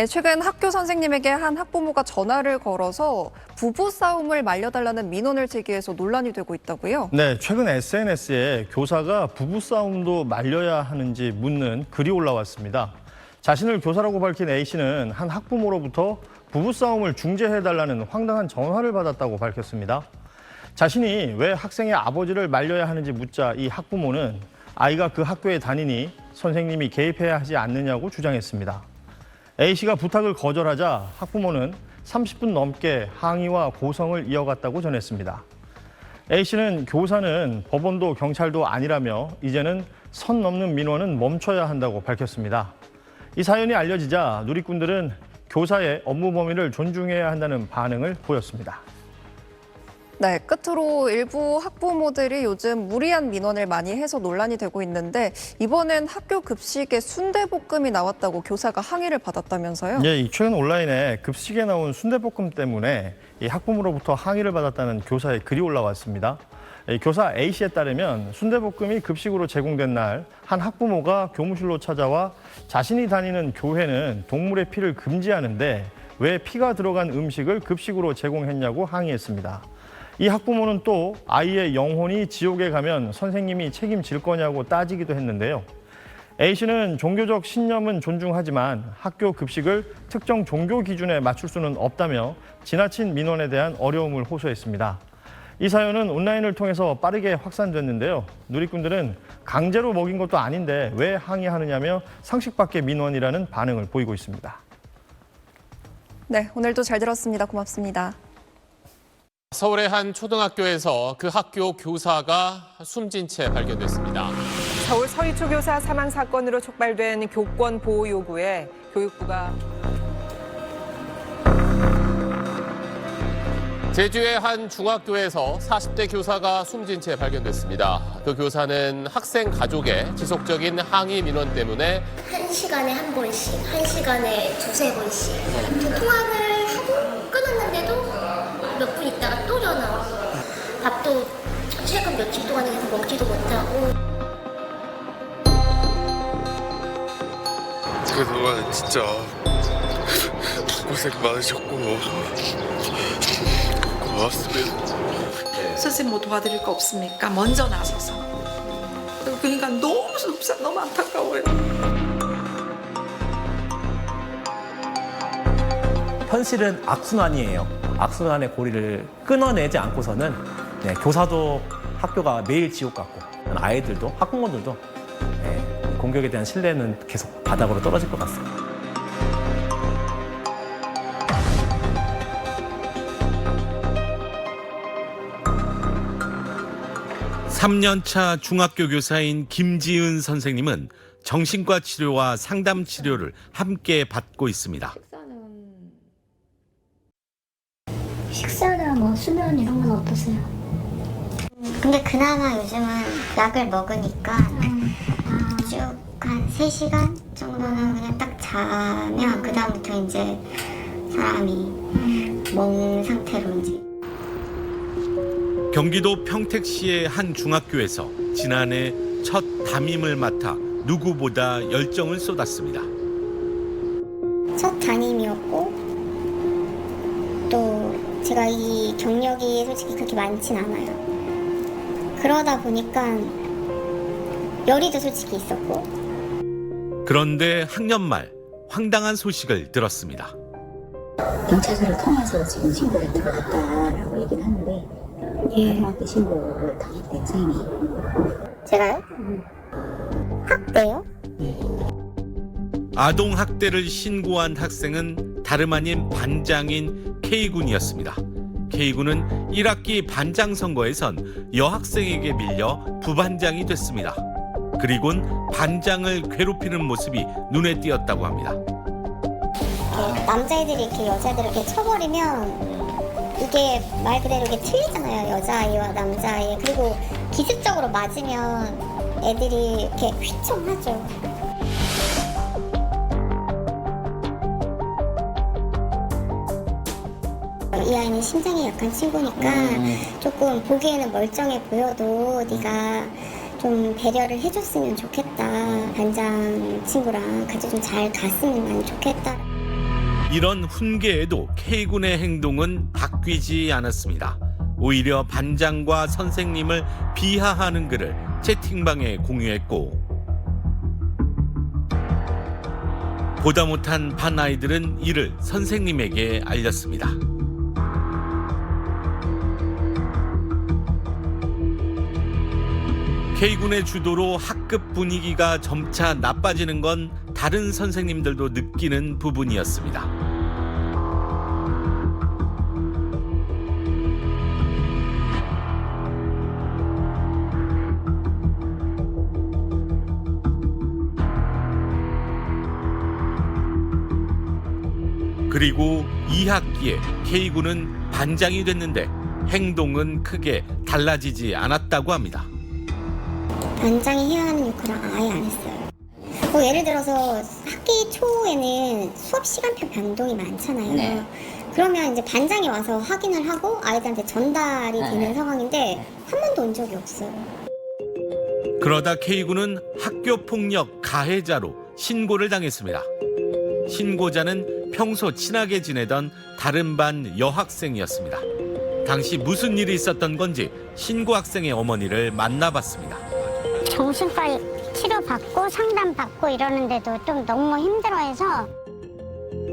네, 최근 학교 선생님에게 한 학부모가 전화를 걸어서 부부싸움을 말려달라는 민원을 제기해서 논란이 되고 있다고요? 네, 최근 SNS에 교사가 부부싸움도 말려야 하는지 묻는 글이 올라왔습니다. 자신을 교사라고 밝힌 A씨는 한 학부모로부터 부부싸움을 중재해달라는 황당한 전화를 받았다고 밝혔습니다. 자신이 왜 학생의 아버지를 말려야 하는지 묻자 이 학부모는 아이가 그 학교에 다니니 선생님이 개입해야 하지 않느냐고 주장했습니다. A씨가 부탁을 거절하자 학부모는 30분 넘게 항의와 고성을 이어갔다고 전했습니다. A씨는 교사는 법원도 경찰도 아니라며 이제는 선 넘는 민원은 멈춰야 한다고 밝혔습니다. 이 사연이 알려지자 누리꾼들은 교사의 업무 범위를 존중해야 한다는 반응을 보였습니다. 네, 끝으로 일부 학부모들이 요즘 무리한 민원을 많이 해서 논란이 되고 있는데 이번엔 학교 급식에 순대볶음이 나왔다고 교사가 항의를 받았다면서요? 예, 최근 온라인에 급식에 나온 순대볶음 때문에 이 학부모로부터 항의를 받았다는 교사의 글이 올라왔습니다. 교사 A씨에 따르면 순대볶음이 급식으로 제공된 날 한 학부모가 교무실로 찾아와 자신이 다니는 교회는 동물의 피를 금지하는데 왜 피가 들어간 음식을 급식으로 제공했냐고 항의했습니다. 이 학부모는 또 아이의 영혼이 지옥에 가면 선생님이 책임질 거냐고 따지기도 했는데요. A씨는 종교적 신념은 존중하지만 학교 급식을 특정 종교 기준에 맞출 수는 없다며 지나친 민원에 대한 어려움을 호소했습니다. 이 사연은 온라인을 통해서 빠르게 확산됐는데요. 누리꾼들은 강제로 먹인 것도 아닌데 왜 항의하느냐며 상식 밖의 민원이라는 반응을 보이고 있습니다. 네, 오늘도 잘 들었습니다. 고맙습니다. 서울의 한 초등학교에서 그 학교 교사가 숨진 채 발견됐습니다. 서울 서희초 교사 사망 사건으로 촉발된 교권 보호 요구에 교육부가 제주의 한 중학교에서 40대 교사가 숨진 채 발견됐습니다. 그 교사는 학생 가족의 지속적인 항의 민원 때문에 1시간에 한 번씩, 1시간에 두세 번씩 통화를 하고 끊었는데도 몇 분 있다가 또 전화. 밥도 최근 며칠 동안 해서 먹지도 못하고. 그동안 진짜 고생 많으셨고 고맙습니다. 선생님 뭐 도와드릴 거 없습니까? 먼저 나서서. 그러니까 너무 안타까워요. 현실은 악순환이에요. 악순환의 고리를 끊어내지 않고서는 교사도 학교가 매일 지옥 같고 아이들도 학부모들도 공교육에 대한 신뢰는 계속 바닥으로 떨어질 것 같습니다. (3년차) 중학교 교사인 김지은 선생님은 정신과 치료와 상담 치료를 함께 받고 있습니다. 식사나 뭐 수면 이런 건 어떠세요? 근데 그나마 요즘은 약을 먹으니까 쭉 한 3시간 정도는 그냥 딱 자면 그다음부터 이제 사람이 멍 상태로 이제. 경기도 평택시의 한 중학교에서 지난해 첫 담임을 맡아 누구보다 열정을 쏟았습니다. 첫 담임이었고 또 제가 이 경력이 솔직히 그렇게 많진 않아요. 그러다 보니까 열의도 솔직히 있었고. 그런데 학년 말 황당한 소식을 들었습니다. 경찰서를 통해서 지금 신고가 들어갔다라고 얘기를 하는데 아동학대 신고를 당했대요, 선생님이. 제가요? 학대요? 아동학대를 신고한 학생은 다름 아닌 반장인 K군이었습니다. K군은 1학기 반장 선거에선 여학생에게 밀려 부반장이 됐습니다. 그리곤 반장을 괴롭히는 모습이 눈에 띄었다고 합니다. 남자애들이 이렇게 여자애들을 이렇게 쳐버리면 이게 말 그대로 이게 틀리잖아요. 여자아이와 남자아이. 그리고 기습적으로 맞으면 애들이 이렇게 휘청하죠. 이 아이는 심장이 약한 친구니까 조금 보기에는 멀쩡해 보여도 네가 좀 배려를 해줬으면 좋겠다. 반장 친구랑 같이 좀 잘 갔으면 좋겠다. 이런 훈계에도 K군의 행동은 바뀌지 않았습니다. 오히려 반장과 선생님을 비하하는 글을 채팅방에 공유했고 보다 못한 반 아이들은 이를 선생님에게 알렸습니다. K군의 주도로 학급 분위기가 점차 나빠지는 건 다른 선생님들도 느끼는 부분이었습니다. 그리고 2학기에 K군은 반장이 됐는데 행동은 크게 달라지지 않았다고 합니다. 반장이 해야 하는 역할을 아예 안 했어요. 뭐 예를 들어서 학기 초에는 수업 시간표 변동이 많잖아요. 네. 그러면 이제 반장이 와서 확인을 하고 아이들한테 전달이 되는 상황인데 한 번도 온 적이 없어요. 그러다 K군은 학교폭력 가해자로 신고를 당했습니다. 신고자는 평소 친하게 지내던 다른 반 여학생이었습니다. 당시 무슨 일이 있었던 건지 신고 학생의 어머니를 만나봤습니다. 정신과 치료받고 상담받고 이러는데도 좀 너무 힘들어해서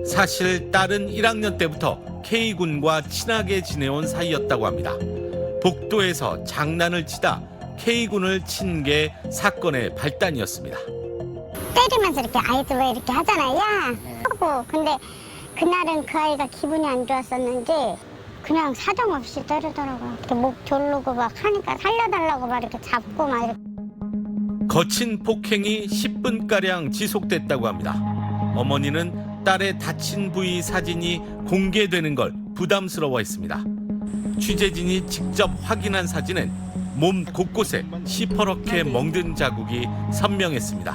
사실 딸은 1학년 때부터 K군과 친하게 지내온 사이였다고 합니다. 복도에서 장난을 치다 K군을 친 게 사건의 발단이었습니다. 때리면서 이렇게 아이들 왜 이렇게 하잖아요. 야! 하고 근데 그날은 그 아이가 기분이 안 좋았었는지 그냥 사정없이 때리더라고요. 이렇게 목 조르고 막 하니까 살려달라고 막 이렇게 잡고 막 이렇게. 거친 폭행이 10분가량 지속됐다고 합니다. 어머니는 딸의 다친 부위 사진이 공개되는 걸 부담스러워했습니다. 취재진이 직접 확인한 사진은 몸 곳곳에 시퍼렇게 멍든 자국이 선명했습니다.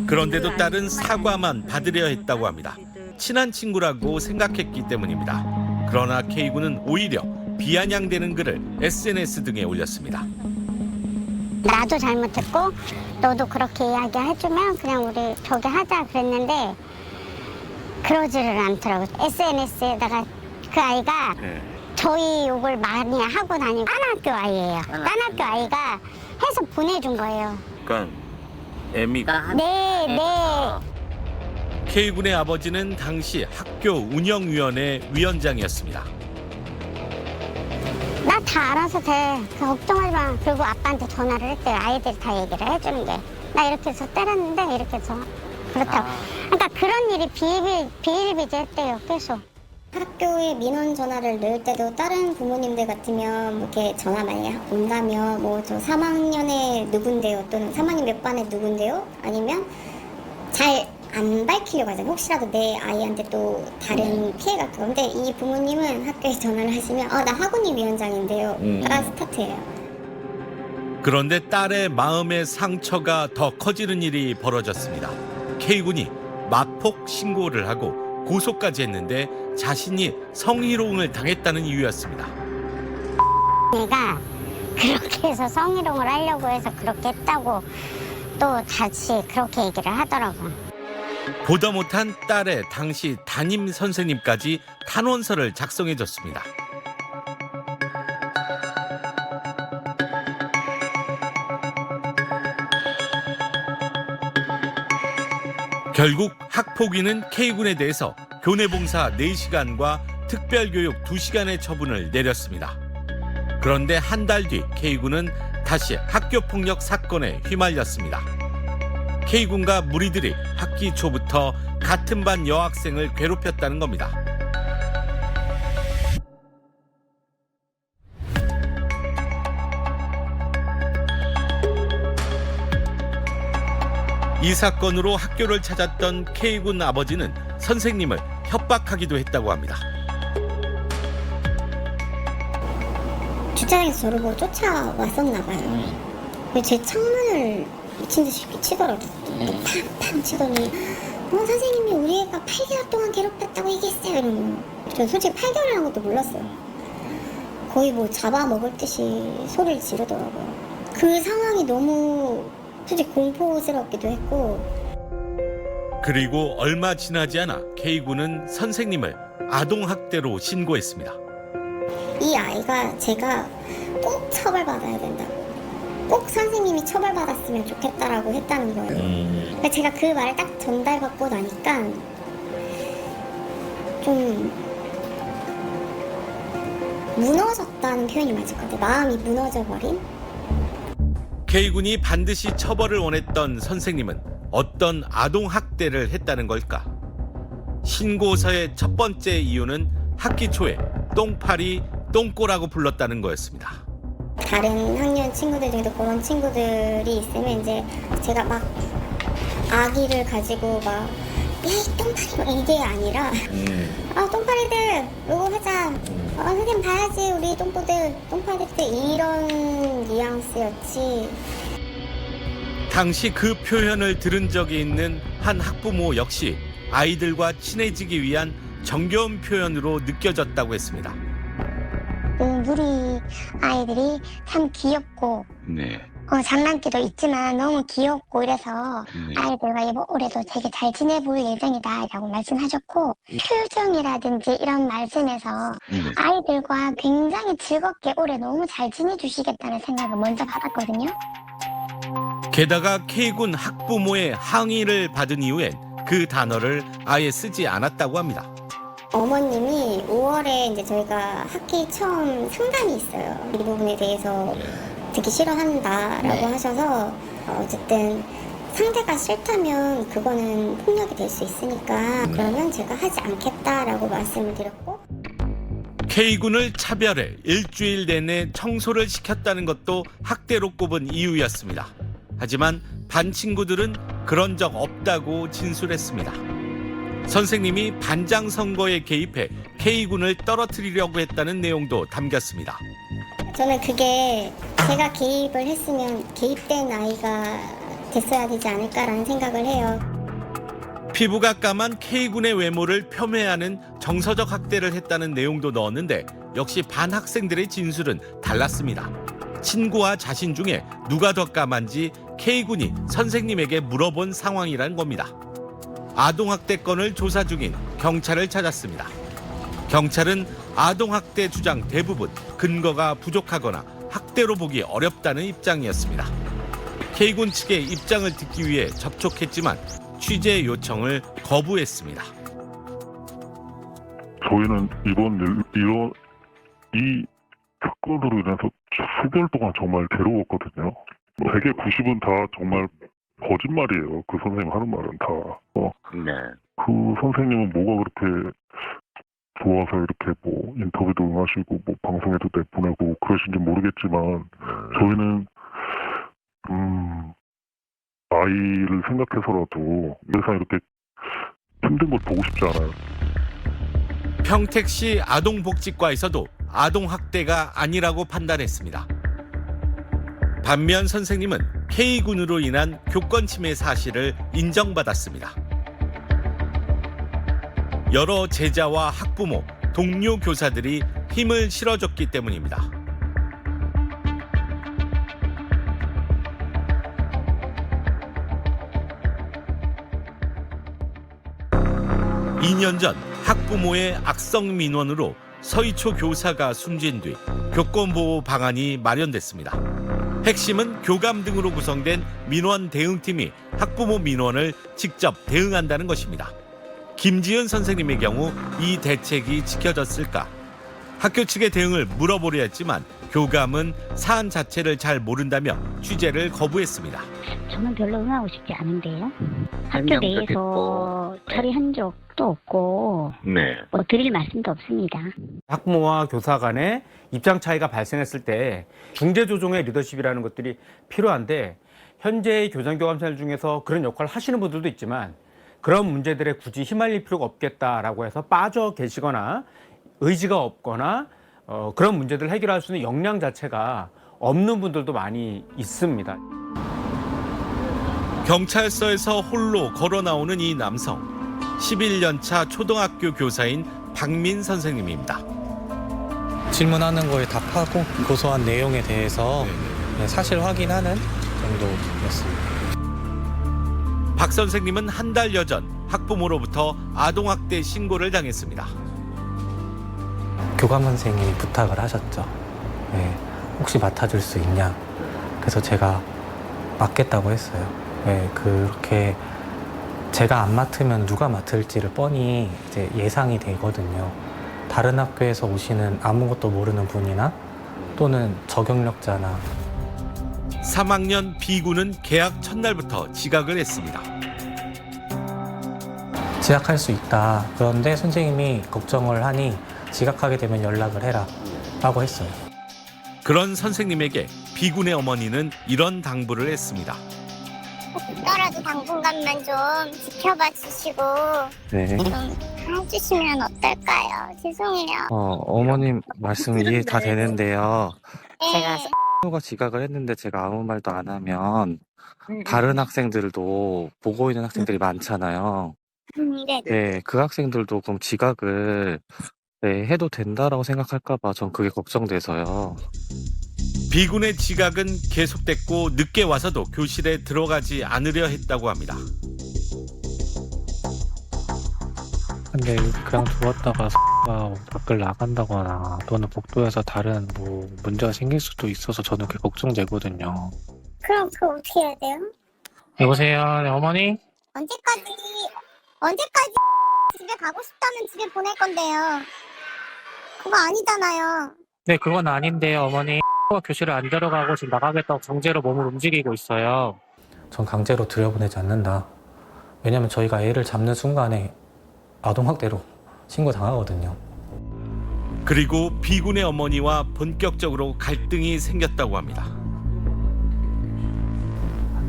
그런데도 딸은 사과만 받으려 했다고 합니다. 친한 친구라고 생각했기 때문입니다. 그러나 K군은 오히려 비아냥대는 글을 SNS 등에 올렸습니다. 나도 잘못했고 너도 그렇게 이야기해주면 그냥 우리 저기 하자 그랬는데 그러지를 않더라고요. SNS에다가 그 아이가 저희 욕을 많이 하고 다니고 딴 학교 아이예요. 딴 학교 아이가 해서 보내준 거예요. 그러니까 애미가 네. K군의 아버지는 당시 학교 운영위원회 위원장이었습니다. 나 다 알아서 돼. 걱정하지 마. 그리고 아빠한테 전화를 했대요. 아이들이 다 얘기를 해주는 게. 나 이렇게 해서 때렸는데 이렇게 해서 그렇다고. 그러니까 그런 일이 비일비재했대요. 계속. 학교에 민원 전화를 넣을 때도 다른 부모님들 같으면 뭐 이렇게 전화 많이 온다면 뭐 저 3학년에 누군데요 또는 3학년 몇 반에 누군데요 아니면 잘 안 밝히려고 하잖아요. 혹시라도 내 아이한테 또 다른 피해가 갈까. 근데 이 부모님은 학교에 전화를 하시면 나 학우님 위원장인데요 가 스타트예요. 그런데 딸의 마음의 상처가 더 커지는 일이 벌어졌습니다. K군이 마폭 신고를 하고 고소까지 했는데 자신이 성희롱을 당했다는 이유였습니다. 내가 그렇게 해서 성희롱을 하려고 해서 그렇게 했다고 또 다시 그렇게 얘기를 하더라고요. 보다 못한 딸의 당시 담임 선생님까지 탄원서를 작성해줬습니다. 결국 학폭위는 K군에 대해서 교내봉사 4시간과 특별교육 2시간의 처분을 내렸습니다. 그런데 한 달 뒤 K군은 다시 학교폭력 사건에 휘말렸습니다. K군과 무리들이 학기 초부터 같은 반 여학생을 괴롭혔다는 겁니다. 이 사건으로 학교를 찾았던 K군 아버지는 선생님을 협박하기도 했다고 합니다. 주차장에서 저를 보고 쫓아왔었나 봐요. 제 창문을 미친 듯이 치더라고요. 팡팡 치더니 선생님이 우리 애가 8개월 동안 괴롭혔다고 얘기했어요. 이러면 저 솔직히 8개월을 한 것도 몰랐어요. 거의 뭐 잡아먹을 듯이 소리를 지르더라고요. 그 상황이 너무 솔직히 공포스럽기도 했고 그리고 얼마 지나지 않아 K군은 선생님을 아동학대로 신고했습니다. 이 아이가 제가 꼭 처벌받아야 된다고, 꼭 선생님이 처벌받았으면 좋겠다라고 했다는 거예요. 그러니까 제가 그 말을 딱 전달받고 나니까 좀 무너졌다는 표현이 맞을 것 같아요. 마음이 무너져버린? K군이 반드시 처벌을 원했던 선생님은 어떤 아동학대를 했다는 걸까? 신고서의 첫 번째 이유는 학기 초에 똥파리, 똥꼬라고 불렀다는 거였습니다. 다른 학년 친구들 중에도 그런 친구들이 있으면 이제 제가 막 아기를 가지고 막 야, 이 똥파리 이게 아니라 똥파리들 요거 하자. 선생님 봐야지 우리 똥파리들 이런 뉘앙스였지. 당시 그 표현을 들은 적이 있는 한 학부모 역시 아이들과 친해지기 위한 정겨운 표현으로 느껴졌다고 했습니다. 우리 아이들이 참 귀엽고 네. 장난기도 있지만 너무 귀엽고 이래서 아이들과 이번 올해도 되게 잘 지내볼 예정이다 라고 말씀하셨고, 표정이라든지 이런 말씀에서 아이들과 굉장히 즐겁게 올해 너무 잘 지내주시겠다는 생각을 먼저 받았거든요. 게다가 K군 학부모의 항의를 받은 이후엔 그 단어를 아예 쓰지 않았다고 합니다. 어머님이 5월에 이제 저희가 학기 처음 상담이 있어요. 이 부분에 대해서 듣기 싫어한다라고 하셔서 어쨌든 상대가 싫다면 그거는 폭력이 될 수 있으니까 그러면 제가 하지 않겠다라고 말씀을 드렸고, K군을 차별해 일주일 내내 청소를 시켰다는 것도 학대로 꼽은 이유였습니다. 하지만 반 친구들은 그런 적 없다고 진술했습니다. 선생님이 반장 선거에 개입해 K군을 떨어뜨리려고 했다는 내용도 담겼습니다. 저는 그게 제가 개입을 했으면 개입된 아이가 됐어야 되지 않을까라는 생각을 해요. 피부가 까만 K군의 외모를 폄훼하는 정서적 학대를 했다는 내용도 넣었는데 역시 반 학생들의 진술은 달랐습니다. 친구와 자신 중에 누가 더 까만지 K군이 선생님에게 물어본 상황이란 겁니다. 아동학대 건을 조사 중인 경찰을 찾았습니다. 경찰은 아동학대 주장 대부분 근거가 부족하거나 학대로 보기 어렵다는 입장이었습니다. K군 측의 입장을 듣기 위해 접촉했지만 취재 요청을 거부했습니다. 저희는 이 사건으로 인해서 수개월 동안 정말 괴로웠거든요. 100에 90은 다 정말 거짓말이에요. 그 선생님 하는 말은 다. 네. 그 선생님은 뭐가 그렇게 좋아서 이렇게 뭐 인터뷰도 응하시고 뭐 방송에도 내보내고 그러신지 모르겠지만 저희는 아이를 생각해서라도 세상 이렇게 힘든 걸 보고 싶지 않아요. 평택시 아동복지과에서도 아동학대가 아니라고 판단했습니다. 반면 선생님은 K군으로 인한 교권 침해 사실을 인정받았습니다. 여러 제자와 학부모, 동료 교사들이 힘을 실어줬기 때문입니다. (2년) 전 학부모의 악성 민원으로 서희초 교사가 숨진 뒤 교권보호 방안이 마련됐습니다. 핵심은 교감 등으로 구성된 민원 대응팀이 학부모 민원을 직접 대응한다는 것입니다. 김지은 선생님의 경우 이 대책이 지켜졌을까? 학교 측의 대응을 물어보려 했지만 교감은 사안 자체를 잘 모른다며 취재를 거부했습니다. 저는 별로 응하고 싶지 않은데요. 학교 내에서 처리한 적도 없고 뭐 드릴 말씀도 없습니다. 학부모와 교사 간의 입장 차이가 발생했을 때 중재 조정의 리더십이라는 것들이 필요한데 현재의 교장교감생들 중에서 그런 역할을 하시는 분들도 있지만 그런 문제들에 굳이 휘말릴 필요가 없겠다라고 해서 빠져 계시거나 의지가 없거나 그런 문제들을 해결할 수 있는 역량 자체가 없는 분들도 많이 있습니다. 경찰서에서 홀로 걸어 나오는 이 남성, 11년 차 초등학교 교사인 박민 선생님입니다. 질문하는 거에 답하고 고소한 내용에 대해서 사실 확인하는 정도였습니다. 박 선생님은 한 달여 전 학부모로부터 아동학대 신고를 당했습니다. 교감 선생님이 부탁을 하셨죠. 네, 혹시 맡아줄 수 있냐. 그래서 제가 맡겠다고 했어요. 네, 그렇게 제가 안 맡으면 누가 맡을지를 뻔히 이제 예상이 되거든요. 다른 학교에서 오시는 아무것도 모르는 분이나 또는 저경력자나. 3학년 B군은 개학 첫날부터 지각을 했습니다. 지각할 수 있다. 그런데 선생님이 걱정을 하니 지각하게 되면 연락을 해라 라고 했어요. 그런 선생님에게 B군의 어머니는 이런 당부를 했습니다. 있더라도 당분간만 좀 지켜봐 주시고 네. 좀 해주시면 어떨까요? 죄송해요. 어머님 말씀 이해 다 되는데요. 제가 가 지각을 했는데 제가 아무 말도 안 하면 다른 학생들도 보고 있는 학생들이 많잖아요. 네. 네, 그 학생들도 그럼 지각을 해도 된다라고 생각할까 봐 전 그게 걱정돼서요. B군의 지각은 계속됐고 늦게 와서도 교실에 들어가지 않으려 했다고 합니다. 근데 그냥 두었다가 가 밖을 나간다거나 또는 복도에서 다른 문제가 생길 수도 있어서 저는 그게 걱정되거든요. 그럼 그거 어떻게 해야 돼요? 여보세요, 네, 어머니? 언제까지 집에 가고 싶다면 집에 보낼 건데요. 그거 아니잖아요. 네, 그건 아닌데요, 어머니. 교실에 안 들어가고 지금 나가겠다고 강제로 몸을 움직이고 있어요. 전 강제로 들여보내지 않는다. 왜냐면 저희가 애를 잡는 순간에 아동학대로 신고당하거든요. 그리고 B군의 어머니와 본격적으로 갈등이 생겼다고 합니다.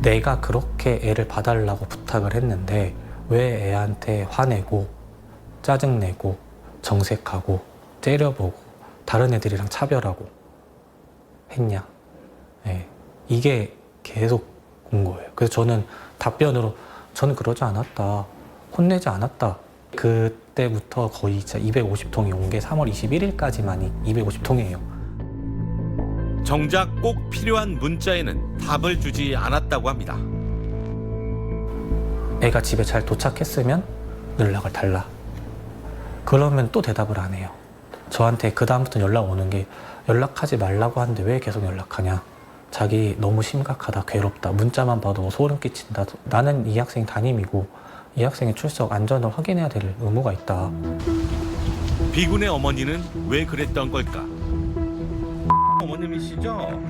내가 그렇게 애를 봐달라고 부탁을 했는데 왜 애한테 화내고 짜증내고 정색하고 째려보고 다른 애들이랑 차별하고 했냐. 네, 이게 계속 온 거예요. 그래서 저는 답변으로 저는 그러지 않았다. 혼내지 않았다. 그때부터 거의 진짜 250통이 온 게 3월 21일까지만이 250통이에요. 정작 꼭 필요한 문자에는 답을 주지 않았다고 합니다. 애가 집에 잘 도착했으면 연락을 달라. 그러면 또 대답을 안 해요. 저한테 그 다음부터 연락 오는 게 연락하지 말라고 하는데 왜 계속 연락하냐. 자기 너무 심각하다, 괴롭다, 문자만 봐도 소름 끼친다. 나는 이 학생 담임이고 이 학생의 출석 안전을 확인해야 될 의무가 있다. B군의 어머니는 왜 그랬던 걸까? 어머님이시죠?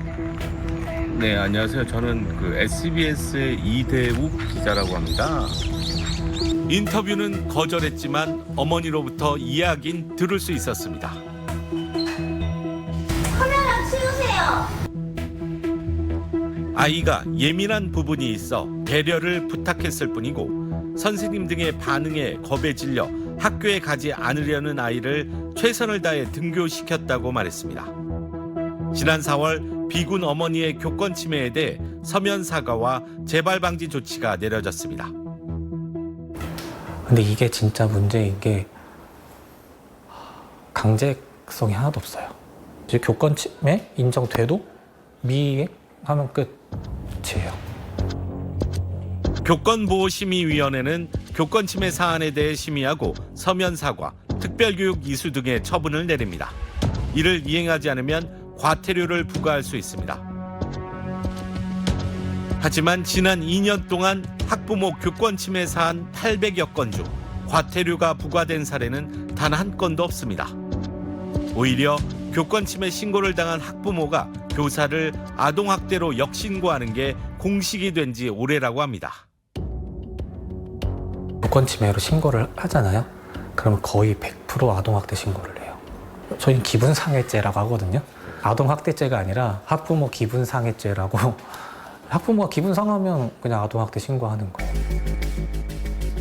네, 안녕하세요. 저는 그 SBS의 이대욱 기자라고 합니다. 인터뷰는 거절했지만 어머니로부터 이야기는 들을 수 있었습니다. 카메라 치우세요. 아이가 예민한 부분이 있어 배려를 부탁했을 뿐이고 선생님 등의 반응에 겁에 질려 학교에 가지 않으려는 아이를 최선을 다해 등교시켰다고 말했습니다. 지난 4월 B군 어머니의 교권 침해에 대해 서면 사과와 재발 방지 조치가 내려졌습니다. 근데 이게 진짜 문제인 게 강제성이 하나도 없어요. 이제 교권 침해 인정돼도 미행하면 끝이에요. 교권보호심의위원회는 교권 침해 사안에 대해 심의하고 서면 사과, 특별교육 이수 등의 처분을 내립니다. 이를 이행하지 않으면 과태료를 부과할 수 있습니다. 하지만 지난 2년 동안 학부모 교권 침해 사안 800여 건 중 과태료가 부과된 사례는 단 한 건도 없습니다. 오히려 교권 침해 신고를 당한 학부모가 교사를 아동학대로 역신고하는 게 공식이 된 지 오래라고 합니다. 교권 침해로 신고를 하잖아요. 그러면 거의 100% 아동학대 신고를 해요. 저희는 기분상해죄라고 하거든요. 아동학대죄가 아니라 학부모 기분상해죄라고 학부모가 기분 상하면 그냥 아동학대 신고하는 거예요.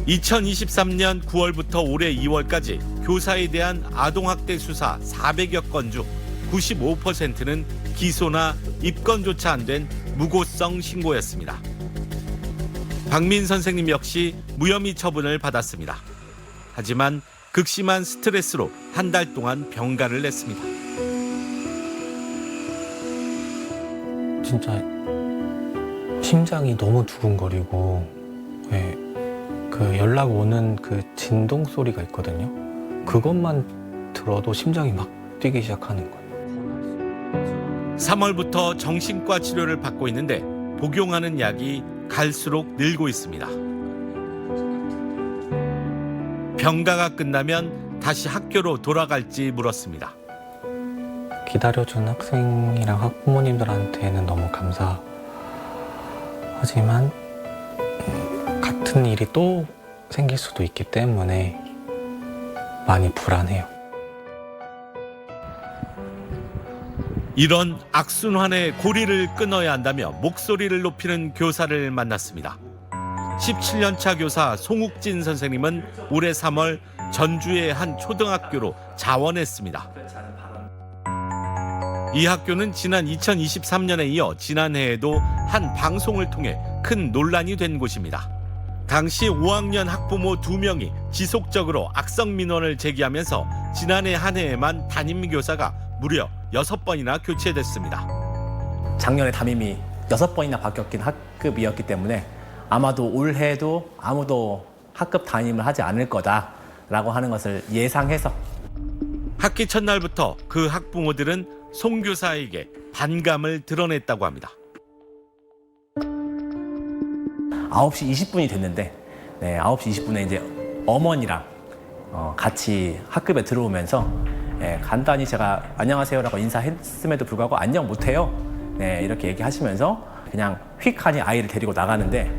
2023년 9월부터 올해 2월까지 교사에 대한 아동학대 수사 400여 건 중 95%는 기소나 입건조차 안 된 무고성 신고였습니다. 박민 선생님 역시 무혐의 처분을 받았습니다. 하지만 극심한 스트레스로 한 달 동안 병가를 냈습니다. 진짜 심장이 너무 두근거리고 네, 그 연락 오는 그 진동 소리가 있거든요. 그것만 들어도 심장이 막 뛰기 시작하는 거예요. 3월부터 정신과 치료를 받고 있는데 복용하는 약이 갈수록 늘고 있습니다. 병가가 끝나면 다시 학교로 돌아갈지 물었습니다. 기다려준 학생이랑 학부모님들한테는 너무 감사하지만 같은 일이 또 생길 수도 있기 때문에 많이 불안해요. 이런 악순환의 고리를 끊어야 한다며 목소리를 높이는 교사를 만났습니다. 17년차 교사 송욱진 선생님은 올해 3월 전주의 한 초등학교로 자원했습니다. 이 학교는 지난 2023년에 이어 지난해에도 한 방송을 통해 큰 논란이 된 곳입니다. 당시 5학년 학부모 2명이 지속적으로 악성 민원을 제기하면서 지난해 한 해에만 담임교사가 무려 6번이나 교체됐습니다. 작년에 담임이 6번이나 바뀌었긴 학급이었기 때문에 아마도 올해도 아무도 학급 담임을 하지 않을 거다라고 하는 것을 예상해서 학기 첫날부터 그 학부모들은 송 교사에게 반감을 드러냈다고 합니다. 9시 20분이 됐는데 9시 20분에 이제 어머니랑 같이 학급에 들어오면서 간단히 제가 안녕하세요라고 인사했음에도 불구하고 안녕 못해요. 이렇게 얘기하시면서 그냥 휙하니 아이를 데리고 나가는데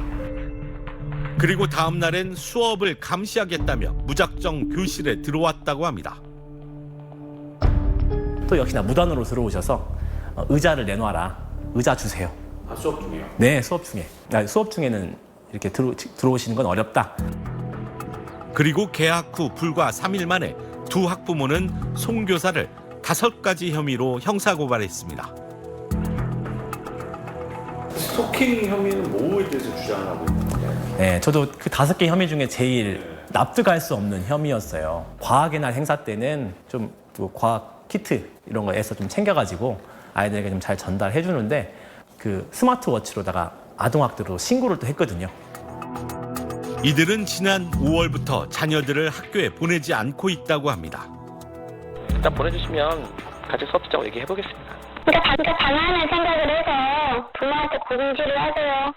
그리고 다음 날엔 수업을 감시하겠다며 무작정 교실에 들어왔다고 합니다. 또 역시나 무단으로 들어오셔서 의자를 내놔라. 의자 주세요. 수업 중에요? 네, 수업 중에. 수업 중에는 이렇게 들어오시는 건 어렵다. 그리고 개학 후 불과 3일 만에 두 학부모는 송 교사를 5가지 혐의로 형사고발했습니다. 스토킹 혐의는 뭐에 대해서 주장을 하고 있는 건가요? 네, 저도 그 5개 혐의 중에 제일 납득할 수 없는 혐의였어요. 과학의 날 행사 때는 좀 과학 키트 이런 거에서 좀 챙겨가지고 아이들에게 좀 잘 전달해 주는데 그 스마트워치로다가 아동학대로 신고를 또 했거든요. 이들은 지난 5월부터 자녀들을 학교에 보내지 않고 있다고 합니다. 일단 보내주시면 같이 수업 듣자고 얘기해 보겠습니다. 그러니까 방안을 생각을 해서 부모한테 공지를 하세요.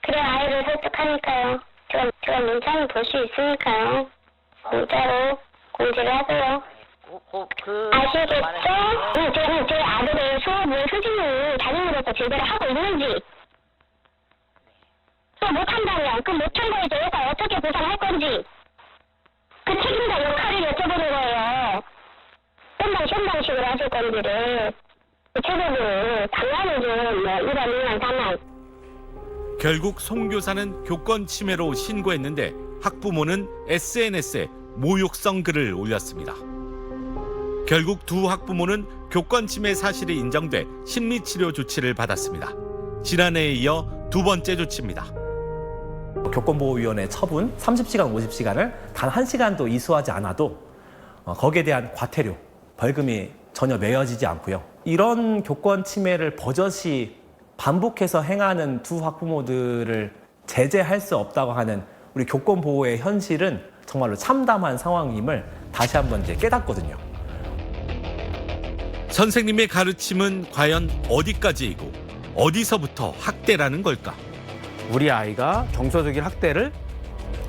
그래 아이를 설득하니까요. 제가 문자는 볼 수 있으니까요. 문자로 공지를 하세요. 아시겠죠? 제 아들의 수업을 수준을 담임으로서 제대로 하고 있는지 또 못한다면 그 못한 거에 대해서 어떻게 보상할 건지 그 책임자 역할을 여쭤보는 거예요. 현방식으로 하실 건지를 구체적으로 방안을 좀 이런 방안. 결국 송 교사는 교권 침해로 신고했는데 학부모는 SNS에 모욕성 글을 올렸습니다. 결국 두 학부모는 교권 침해 사실이 인정돼 심리치료 조치를 받았습니다. 지난해에 이어 2번째 조치입니다. 교권보호위원회 처분 30시간, 50시간을 단 1시간도 이수하지 않아도 거기에 대한 과태료, 벌금이 전혀 매어지지 않고요. 이런 교권 침해를 버젓이 반복해서 행하는 두 학부모들을 제재할 수 없다고 하는 우리 교권보호의 현실은 정말로 참담한 상황임을 다시 한번 이제 깨닫거든요. 선생님의 가르침은 과연 어디까지이고 어디서부터 학대라는 걸까? 우리 아이가 정서적인 학대를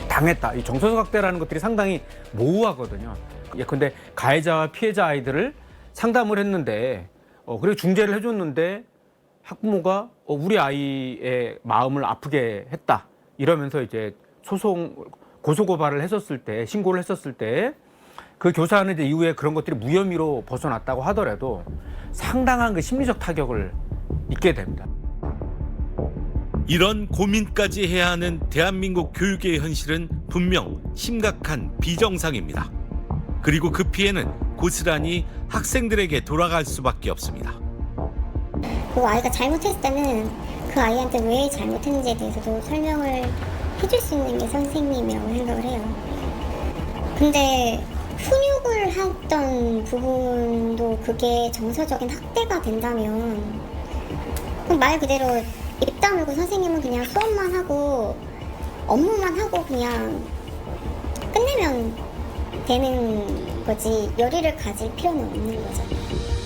당했다. 이 정서적 학대라는 것들이 상당히 모호하거든요. 예컨대 가해자와 피해자 아이들을 상담을 했는데 그리고 중재를 해줬는데 학부모가 우리 아이의 마음을 아프게 했다. 이러면서 이제 고소고발을 했었을 때, 신고를 했었을 때 그 교사는 이제 이후에 그런 것들이 무혐의로 벗어났다고 하더라도 상당한 그 심리적 타격을 입게 됩니다. 이런 고민까지 해야 하는 대한민국 교육의 현실은 분명 심각한 비정상입니다. 그리고 그 피해는 고스란히 학생들에게 돌아갈 수밖에 없습니다. 그 아이가 잘못했을 때는 그 아이한테 왜 잘못했는지에 대해서도 설명을 해줄 수 있는 게 선생님이라고 생각을 해요. 근데 훈육을 했던 부분도 그게 정서적인 학대가 된다면 말 그대로 입 다물고 선생님은 그냥 수업만 하고 업무만 하고 그냥 끝내면 되는 거지 열의를 가질 필요는 없는 거잖아요.